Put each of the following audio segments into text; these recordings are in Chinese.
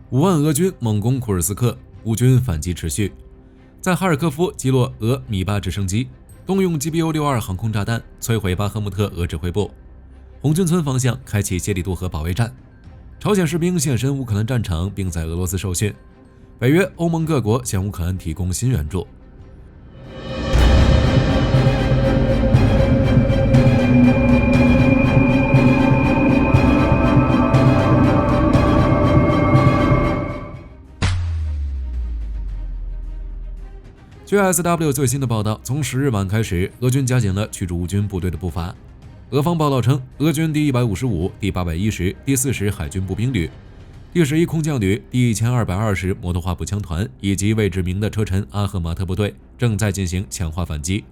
5万俄军猛攻库尔斯克，乌军反击持续。在哈尔科夫击落俄米8直升机，动用 GBU-62航空炸弹摧毁巴赫穆特俄指挥部。红军村方向开启谢里杜河保卫战。朝鲜士兵现身乌克兰战场，并在俄罗斯受训。北约、欧盟各国向乌克兰提供新援助。据 SW 最新的报道，从10日晚开始，俄军加紧了驱逐乌军部队的步伐。俄方报道称，俄军第155、第810、第40海军步兵旅、第11空降旅、第1220摩托化步枪团以及未知名的车臣阿赫马特部队正在进行强化反击，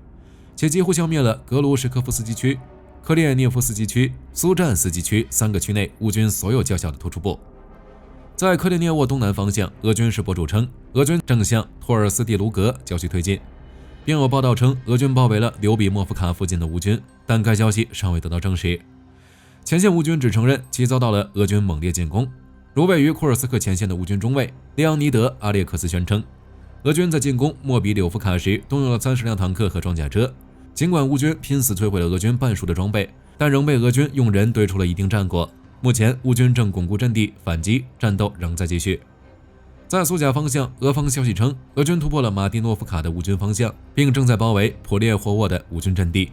且几乎消灭了格卢什科夫斯基区、克列涅夫斯基区、苏战斯基区3个区内乌军所有较小的突出部。在克列涅沃东南方向，俄军使博主称，俄军正向托尔斯蒂卢格郊区推进，并有报道称，俄军包围了刘比莫夫卡附近的乌军，但该消息尚未得到证实。前线乌军只承认其遭到了俄军猛烈进攻。如位于库尔斯克前线的乌军中尉列昂尼德·阿列克斯宣称，俄军在进攻莫比柳夫卡时动用了30辆坦克和装甲车，尽管乌军拼死摧毁了俄军半数的装备，但仍被俄军用人堆出了一定战果。目前乌军正巩固阵地反击，战斗仍在继续。在苏贾方向，俄方消息称，俄军突破了马蒂诺夫卡的乌军方向，并正在包围普列霍沃的乌军阵地。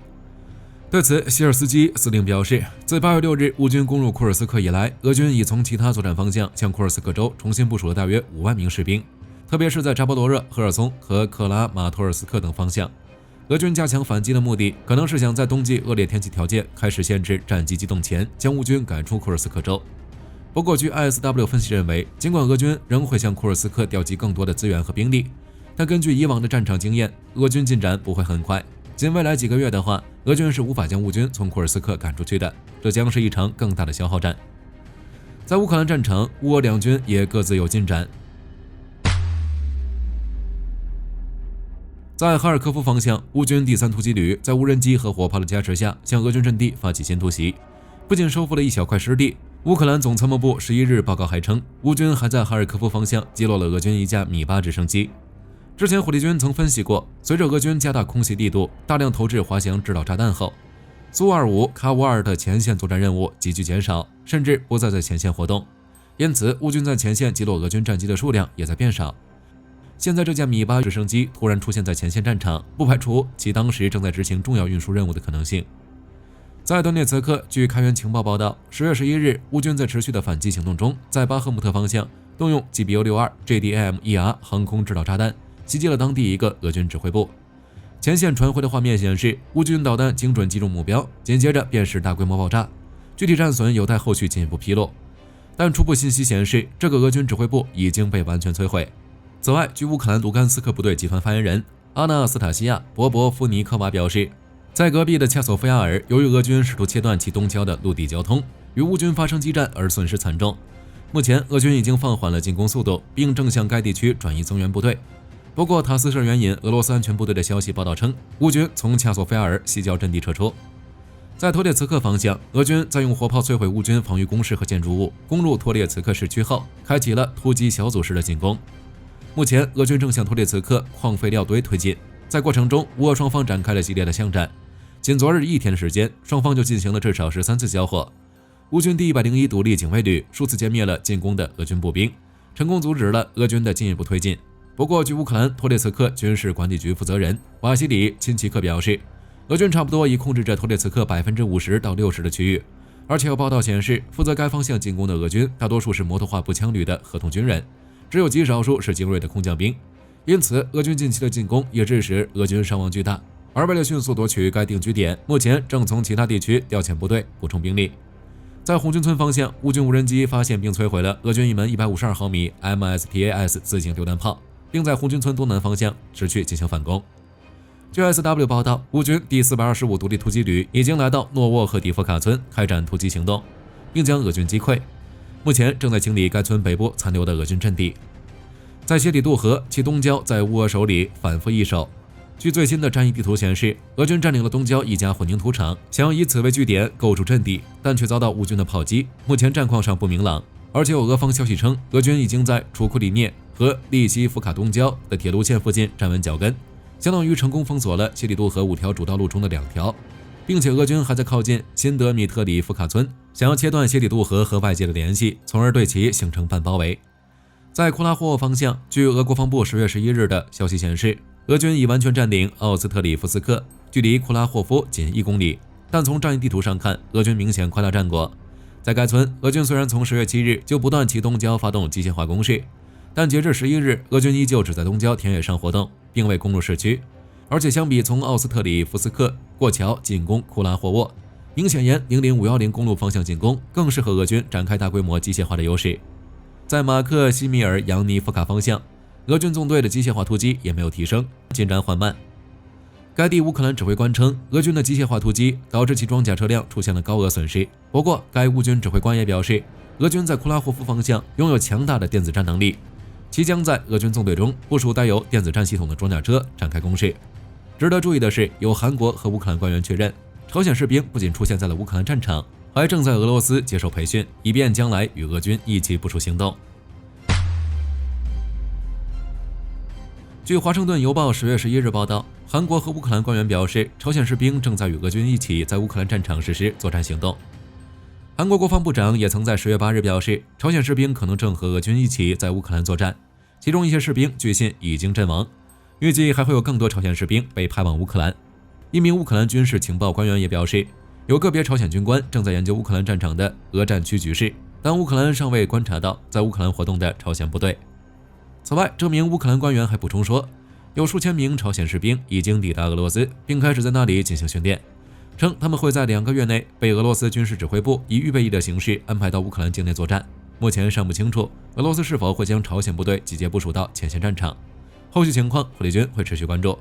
对此，希尔斯基司令表示，自8月6日乌军攻入库尔斯克以来，俄军已从其他作战方向向库尔斯克州重新部署了大约5万名士兵，特别是在扎波罗热、赫尔松和克拉马托尔斯克等方向。俄军加强反击的目的，可能是想在冬季恶劣天气条件开始限制战机机动前，将乌军赶出库尔斯克州。不过，据 ISW 分析认为，尽管俄军仍会向库尔斯克调集更多的资源和兵力，但根据以往的战场经验，俄军进展不会很快。仅未来几个月的话，俄军是无法将乌军从库尔斯克赶出去的，这将是一场更大的消耗战。在乌克兰战场，乌俄两军也各自有进展。在哈尔科夫方向，乌军第3突击旅在无人机和火炮的加持下，向俄军阵地发起新突袭，不仅收复了一小块失地。乌克兰总参谋部11日报告还称，乌军还在哈尔科夫方向击落了俄军一架米8直升机。之前火力军曾分析过，随着俄军加大空袭力度，大量投掷滑翔制导炸弹后，苏25卡乌尔的前线作战任务急剧减少，甚至不再在前线活动，因此乌军在前线击落俄军战机的数量也在变少。现在这架米8直升机突然出现在前线战场，不排除其当时正在执行重要运输任务的可能性。在顿涅茨克，据开源情报报道，10月11日，乌军在持续的反击行动中，在巴赫穆特方向动用 GBU-62 JDAM-ER 航空制导炸弹，袭击了当地一个俄军指挥部。前线传回的画面显示，乌军导弹精准击中目标，紧接着便是大规模爆炸，具体战损有待后续进一步披露。但初步信息显示，这个俄军指挥部已经被完全摧毁。此外，据乌克兰卢甘斯克部队集团发言人阿纳斯塔西亚·博博夫尼科娃表示，在隔壁的恰索夫亚尔，由于俄军试图切断其东郊的陆地交通，与乌军发生激战而损失惨重。目前，俄军已经放缓了进攻速度，并正向该地区转移增援部队。不过，塔斯社援引俄罗斯安全部队的消息报道称，乌军从恰索夫亚尔西郊阵地撤出。在托列茨克方向，俄军在用火炮摧毁乌军防御工事和建筑物，攻入托列茨克市区后，开启了突击小组式的进攻。目前，俄军正向托列茨克矿废料堆推进，在过程中，乌俄双方展开了激烈的巷战。仅昨日一天的时间，双方就进行了至少13次交火。乌军第101独立警卫旅数次歼灭了进攻的俄军步兵，成功阻止了俄军的进一步推进。不过，据乌克兰托列茨克军事管理局负责人瓦西里·钦奇克表示，俄军差不多已控制着托列茨克50%到60%的区域，而且有报道显示，负责该方向进攻的俄军大多数是摩托化步枪旅的合同军人，只有极少数是精锐的空降兵。因此，俄军近期的进攻也致使俄军伤亡巨大。而为了迅速夺取该定居点，目前正从其他地区调遣部队补充兵力。在红军村方向，乌军无人机发现并摧毁了俄军一门152毫米 MSPAS 自行榴弹炮，并在红军村东南方向持续进行反攻。据 SW 报道，乌军第425独立突击旅已经来到诺沃赫迪夫卡村开展突击行动，并将俄军击溃。目前正在清理该村北部残留的俄军阵地。在谢里杜河，其东郊在乌俄手里反复易手。据最新的战役地图显示，俄军占领了东郊一家混凝土厂，想要以此为据点构筑阵地，但却遭到乌军的炮击，目前战况上不明朗。而且有俄方消息称，俄军已经在楚库里涅和利西夫卡东郊的铁路线附近站稳脚跟，相当于成功封锁了谢里杜河5条主道路中的2条，并且俄军还在靠近辛德米特里夫卡村，想要切断谢里杜河和外界的联系，从而对其形成半包围。在库拉霍沃方向，据俄国防部10月11日的消息显示，俄军已完全占领奥斯特里夫斯克，距离库拉霍夫仅1公里，但从战役地图上看，俄军明显夸大战果。在该村，俄军虽然从10月7日就不断启东郊发动机械化攻势，但截至11日，俄军依旧只在东郊田野上活动，并未攻入市区。而且相比从奥斯特里夫斯克过桥进攻库拉霍沃，明显沿00510公路方向进攻更适合俄军展开大规模机械化的优势。在马克西米尔扬尼夫卡方向，俄军纵队的机械化突击也没有提升，进展缓慢。该地乌克兰指挥官称，俄军的机械化突击导致其装甲车辆出现了高额损失。不过，该乌军指挥官也表示，俄军在库拉霍夫方向拥有强大的电子战能力，其将在俄军纵队中部署带有电子战系统的装甲车展开攻势。值得注意的是，有韩国和乌克兰官员确认，朝鲜士兵不仅出现在了乌克兰战场，还正在俄罗斯接受培训，以便将来与俄军一起部署行动。据华盛顿邮报10月11日报道，韩国和乌克兰官员表示，朝鲜士兵正在与俄军一起在乌克兰战场实施作战行动。韩国国防部长也曾在10月8日表示，朝鲜士兵可能正和俄军一起在乌克兰作战，其中一些士兵据信已经阵亡，预计还会有更多朝鲜士兵被派往乌克兰。一名乌克兰军事情报官员也表示，有个别朝鲜军官正在研究乌克兰战场的俄战区局势，但乌克兰尚未观察到在乌克兰活动的朝鲜部队。此外，这名乌克兰官员还补充说，有数千名朝鲜士兵已经抵达俄罗斯，并开始在那里进行训练，称他们会在2个月内被俄罗斯军事指挥部以预备役的形式安排到乌克兰境内作战。目前尚不清楚俄罗斯是否会将朝鲜部队集结部署到前线战场，后续情况火力军会持续关注。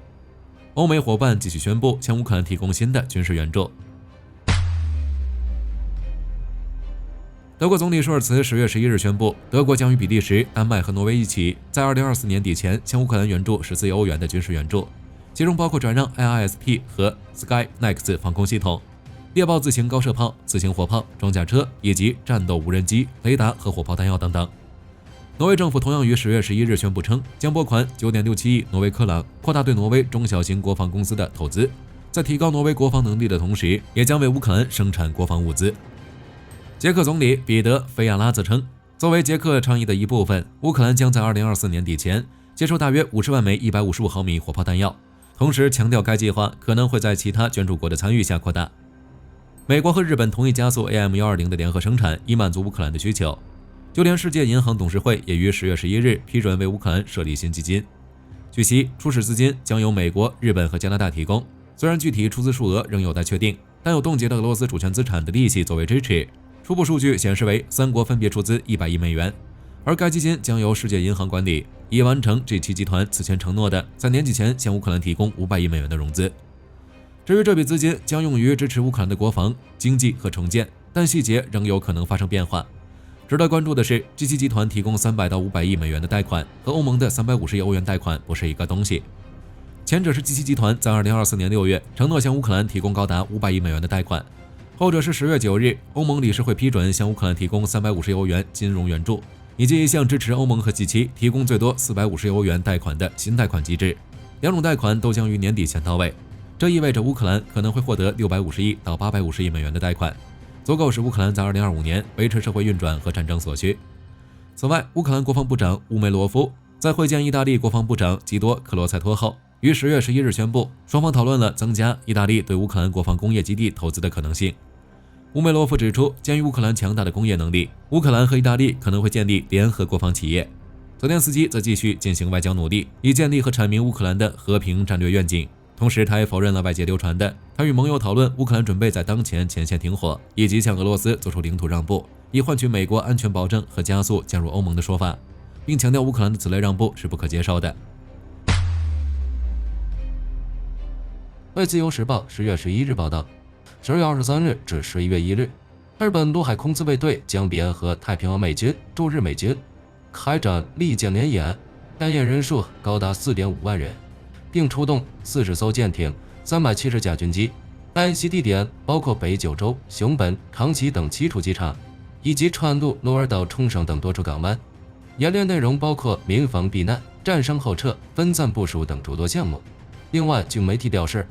欧美伙伴继续宣布向乌克兰提供新的军事援助。德国总理舒尔茨10月11日宣布，德国将与比利时、丹麦和挪威一起，在2024年底前向乌克兰援助14亿欧元的军事援助，其中包括转让 IRSP 和 Skynex 防空系统、猎豹自行高射炮、自行火炮、装甲车以及战斗无人机、雷达和火炮弹药等等。挪威政府同样于10月11日宣布称，将拨款 9.67 亿挪威克朗，扩大对挪威中小型国防公司的投资，在提高挪威国防能力的同时，也将为乌克兰生产国防物资。捷克总理彼得·菲亚拉则称，作为捷克倡议的一部分，乌克兰将在2024年底前接收大约50万枚155毫米火炮弹药，同时强调该计划可能会在其他捐助国的参与下扩大。美国和日本同意加速 AM120 的联合生产，以满足乌克兰的需求。就连世界银行董事会也于10月11日批准为乌克兰设立新基金。据悉，初始资金将由美国、日本和加拿大提供，虽然具体出资数额仍有待确定，但有冻结的俄罗斯主权资产的利息作为支持。初步数据显示为3国分别出资100亿美元，而该基金将由世界银行管理，以完成 G7 集团此前承诺的在年底前向乌克兰提供500亿美元的融资。至于这笔资金将用于支持乌克兰的国防、经济和重建，但细节仍有可能发生变化。值得关注的是 ，G7 集团提供300到500亿美元的贷款和欧盟的350亿欧元贷款不是一个东西。前者是 G7 集团在2024年6月承诺向乌克兰提供高达500亿美元的贷款。后者是10月9日，欧盟理事会批准向乌克兰提供350亿欧元金融援助，以及一项支持欧盟和 G7 提供最多450亿欧元贷款的新贷款机制。两种贷款都将于年底前到位，这意味着乌克兰可能会获得650亿到850亿美元的贷款，足够使乌克兰在2025年维持社会运转和战争所需。此外，乌克兰国防部长乌梅罗夫在会见意大利国防部长吉多克罗塞托后，于10月11日宣布，双方讨论了增加意大利对乌克兰国防工业基地投资的可能性。乌梅罗夫指出，鉴于乌克兰强大的工业能力，乌克兰和意大利可能会建立联合国防企业。泽连斯基则继续进行外交努力，以建立和阐明乌克兰的和平战略愿景。同时，他也否认了外界流传的他与盟友讨论乌克兰准备在当前前线停火，以及向俄罗斯做出领土让步，以换取美国安全保证和加速加入欧盟的说法，并强调乌克兰的此类让步是不可接受的。为自由时报10月11日报道，10月23日至11月1日，日本陆海空自卫队将联合太平洋美军驻日美军开展利剑联演，演演人数高达4.5万人，并出动40艘舰艇、370架军机。演习地点包括北九州、熊本、长崎等7处机场。以及川路、鹿儿岛、冲绳等多处港湾。演练内容包括民防避难、战伤后撤、分散部署等诸多项目。另外，据媒体表示，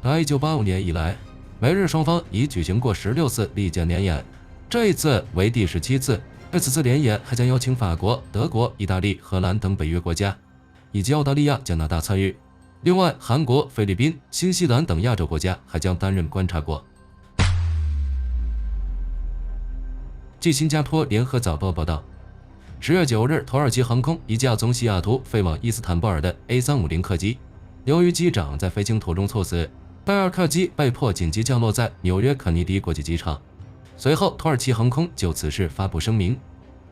自1985年以来，美日双方已举行过16次利剑联演，这一次为第17次。此次联演还将邀请法国、德国、意大利、荷兰等北约国家，以及澳大利亚、加拿大参与。另外，韩国、菲律宾、新西兰等亚洲国家还将担任观察国。据新加坡联合早报报道，10月9日，土耳其航空一架从西雅图飞往伊斯坦布尔的 A350 客机，由于机长在飞行途中猝死，拜尔客机被迫紧急降落在纽约肯尼迪国际机场。随后，土耳其航空就此事发布声明，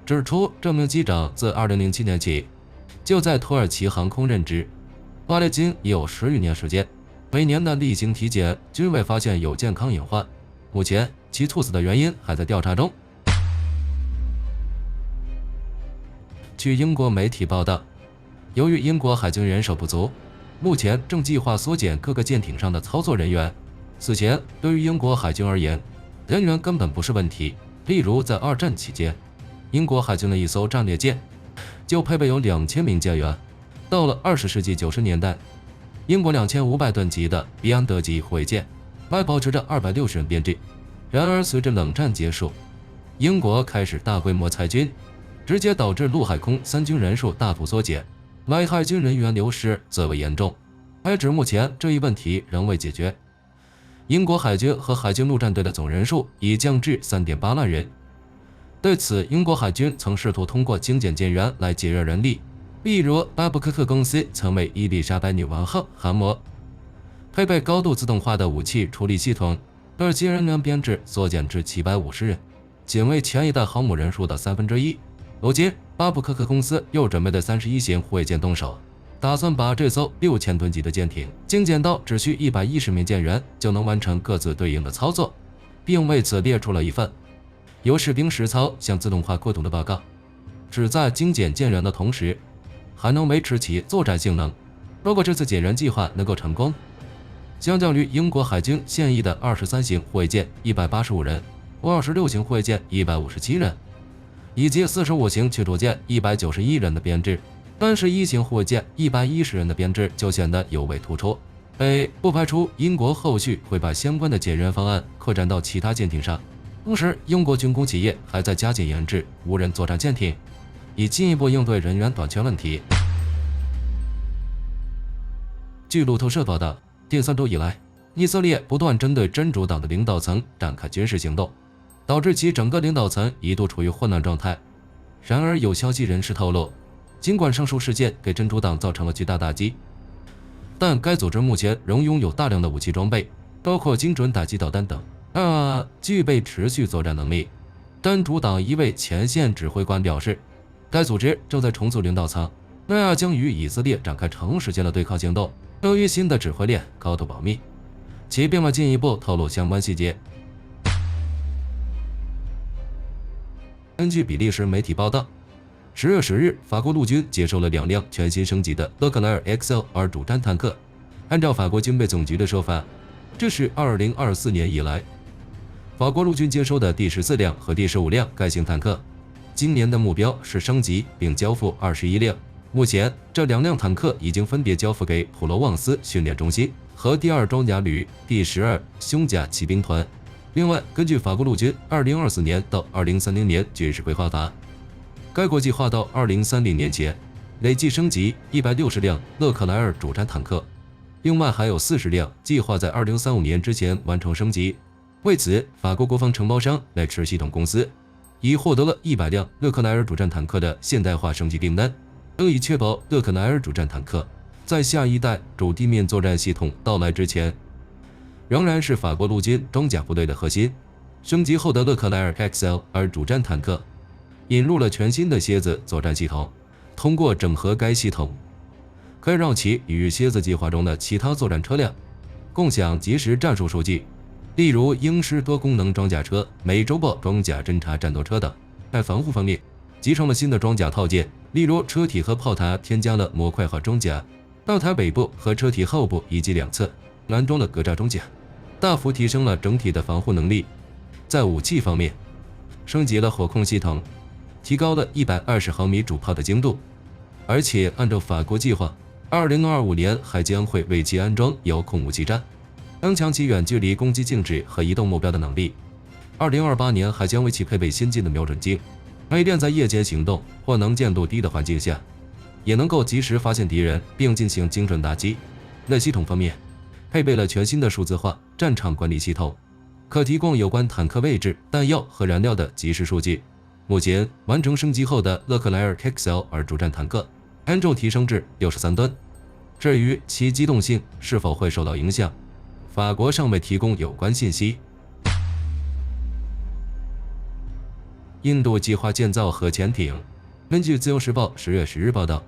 指出这名机长自2007年起就在土耳其航空任职，外历经已有10余年时间，每年的例行体检均未发现有健康隐患，目前其猝死的原因还在调查中。据英国媒体报道，由于英国海军人手不足，目前正计划缩减各个舰艇上的操作人员。此前，对于英国海军而言，人员根本不是问题。例如，在2战期间，英国海军的一艘战列舰就配备有2000名舰员。到了20世纪90年代，英国2500吨级的比安德级护卫舰还保持着260人编制。然而，随着冷战结束，英国开始大规模裁军，直接导致陆海空三军人数大幅缩减，外海军人员流失最为严重。截至目前，这一问题仍未解决。英国海军和海军陆战队的总人数已降至 3.8 万人。对此，英国海军曾试图通过精简舰员来节约人力，例如巴布科克公司曾为伊丽莎白女王号航母配备高度自动化的武器处理系统，而其人员编制缩减至750人，仅为前一代航母人数的1/3。如今，巴布科克公司又准备对31型护卫舰动手，打算把这艘6000吨级的舰艇精简到只需110名舰员就能完成各自对应的操作，并为此列出了一份由士兵实操向自动化过渡的报告，旨在精简舰员的同时，还能维持其作战性能。如果这次减员计划能够成功，相较于英国海军现役的23型护卫舰185人、26型护卫舰157人，以及45型驱逐舰191人的编制，31型护卫舰110人的编制就显得尤为突出。不排除英国后续会把相关的减员方案扩展到其他舰艇上。同时，英国军工企业还在加紧研制无人作战舰艇，以进一步应对人员短缺问题。据路透社报道，第3周以来，以色列不断针对真主党的领导层展开军事行动，导致其整个领导层一度处于混乱状态。然而，有消息人士透露，尽管上述事件给真主党造成了巨大打击，但该组织目前仍拥有大量的武器装备，包括精准打击导弹等，具备持续作战能力。真主党一位前线指挥官表示，该组织正在重组领导层，将与以色列展开长时间的对抗行动。由于新的指挥链高度保密，其并未进一步透露相关细节。根据比利时媒体报道，10月10日，法国陆军接收了2辆全新升级的勒克莱尔 XL2 主战坦克。按照法国军备总局的说法，这是2024年以来法国陆军接收的第14辆和第15辆该型坦克。今年的目标是升级并交付21辆。目前，这2辆坦克已经分别交付给普罗旺斯训练中心和第2装甲旅第12胸甲骑兵团。另外，根据法国陆军2024年到2030年军事规划法，该国计划到2030年前累计升级160辆勒克莱尔主战坦克，另外还有40辆计划在2035年之前完成升级。为此，法国国防承包商莱驰系统公司已获得了100辆勒克莱尔主战坦克的现代化升级订单，得以确保勒克莱尔主战坦克在下一代主地面作战系统到来之前，仍然是法国陆军装甲部队的核心。升级后的勒克莱尔 XL2 主战坦克引入了全新的蝎子作战系统，通过整合该系统，可以让其与蝎子计划中的其他作战车辆共享即时战术数据，例如鹰狮多功能装甲车、美洲豹装甲侦察战斗车等。在防护方面，集成了新的装甲套件，例如车体和炮塔添加了模块化装甲，炮塔北部和车体后部以及两侧安装了格栅装甲，大幅提升了整体的防护能力。在武器方面，升级了火控系统，提高了120毫米主炮的精度，而且按照法国计划，2025年还将会为其安装遥控武器站，增强其远距离攻击静止和移动目标的能力。2028年还将为其配备先进的瞄准镜，雷电在夜间行动或能见度低的环境下，也能够及时发现敌人并进行精准打击。在系统方面，配备了全新的数字化战场管理系统，可提供有关坦克位置、弹药和燃料的即时数据。目前完成升级后的勒克莱尔 XL2 主战坦克，安重提升至63吨。至于其机动性是否会受到影响，法国尚未提供有关信息。印度计划建造核潜艇。根据《自由时报》10月10日报道，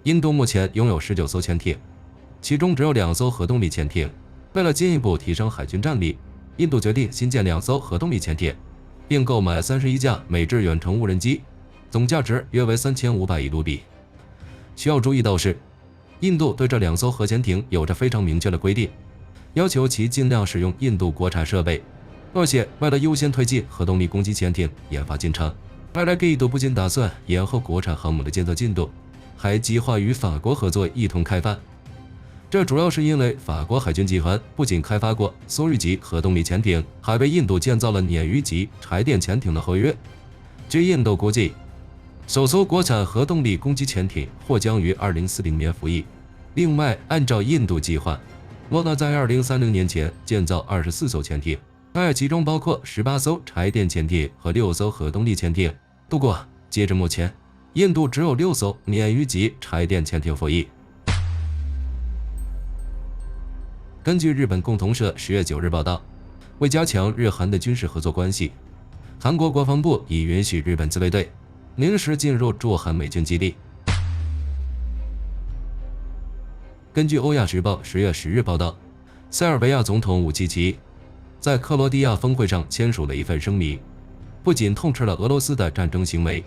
印度目前拥有19艘潜艇，其中只有2艘核动力潜艇。为了进一步提升海军战力，印度决定新建2艘核动力潜艇，并购买31架美制远程无人机，总价值约为3500亿卢比。需要注意到是，印度对这2艘核潜艇有着非常明确的规定，要求其尽量使用印度国产设备。而且，为了优先推进核动力攻击潜艇研发进程，未来印度不仅打算延后国产航母的建造进度，还计划与法国合作一同开发。这主要是因为法国海军集团不仅开发过苏日级核动力潜艇，还为印度建造了鲶鱼级柴电潜艇的合约。据印度估计，首艘国产核动力攻击潜艇或将于2040年服役。另外，按照印度计划，莫纳在2030年前建造24艘潜艇，其中包括18艘柴电潜艇和6艘核动力潜艇。不过，截至目前，印度只有6艘鲶鱼级柴电潜艇服役。根据日本共同社10月9日报道，为加强日韩的军事合作关系，韩国国防部已允许日本自卫队临时进入驻韩美军基地。根据欧亚时报10月10日报道，塞尔维亚总统武契奇在克罗地亚峰会上签署了一份声明，不仅痛斥了俄罗斯的战争行为，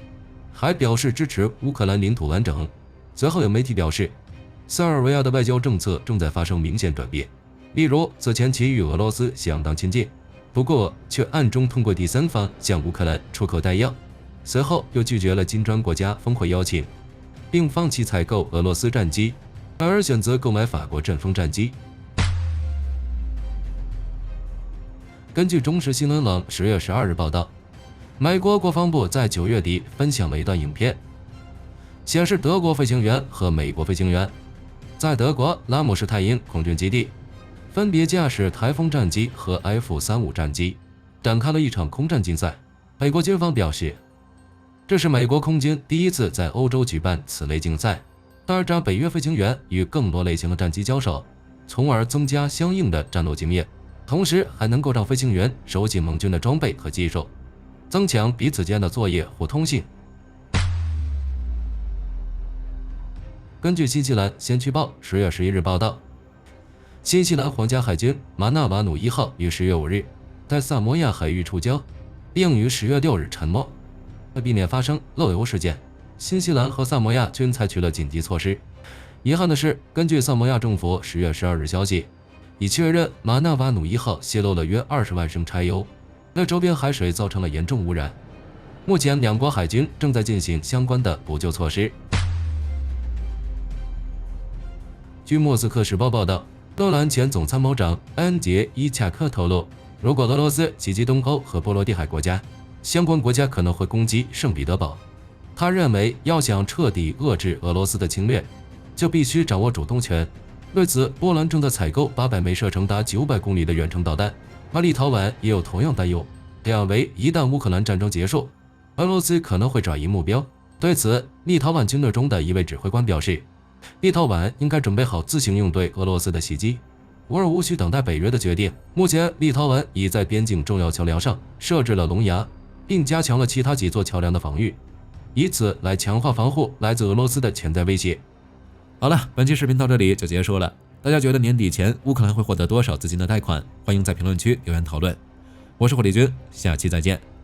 还表示支持乌克兰领土完整。随后有媒体表示，塞尔维亚的外交政策正在发生明显转变，例如此前其与俄罗斯相当亲近，不过却暗中通过第三方向乌克兰出口弹药，随后又拒绝了金砖国家峰会邀请，并放弃采购俄罗斯战机，而选择购买法国阵风战机。根据中时新闻网10月12日报道，美国国防部在9月底分享了一段影片，显示德国飞行员和美国飞行员在德国拉姆施泰因空军基地分别驾驶台风战机和 F-35战机，展开了一场空战竞赛。美国军方表示，这是美国空军第一次在欧洲举办此类竞赛，让北约飞行员与更多类型的战机交手，从而增加相应的战斗经验，同时还能够让飞行员熟悉盟军的装备和技术，增强彼此间的作业互通性。根据新西兰先驱报10月11日报道，新西兰皇家海军马纳瓦努1号于10月5日在萨摩亚海域触礁，并于10月6日沉没。为避免发生漏油事件，新西兰和萨摩亚均采取了紧急措施。遗憾的是，根据萨摩亚政府10月12日消息，已确认马纳瓦努1号泄漏了约20万升柴油，对周边海水造成了严重污染。目前，两国海军正在进行相关的补救措施。据莫斯科时报报道，波兰前总参谋长安杰伊恰克透露，如果俄罗斯袭击东欧和波罗的海国家，相关国家可能会攻击圣彼得堡。他认为，要想彻底遏制俄罗斯的侵略，就必须掌握主动权。对此，波兰正在采购800枚射程达900公里的远程导弹，而立陶宛也有同样担忧，认为一旦乌克兰战争结束，俄罗斯可能会转移目标。对此，立陶宛军队中的一位指挥官表示，立陶宛应该准备好自行应对俄罗斯的袭击，而无需等待北约的决定。目前，立陶宛已在边境重要桥梁上设置了龙牙，并加强了其他几座桥梁的防御，以此来强化防护来自俄罗斯的潜在威胁。好了，本期视频到这里就结束了。大家觉得年底前乌克兰会获得多少资金的贷款？欢迎在评论区留言讨论。我是火力军，下期再见。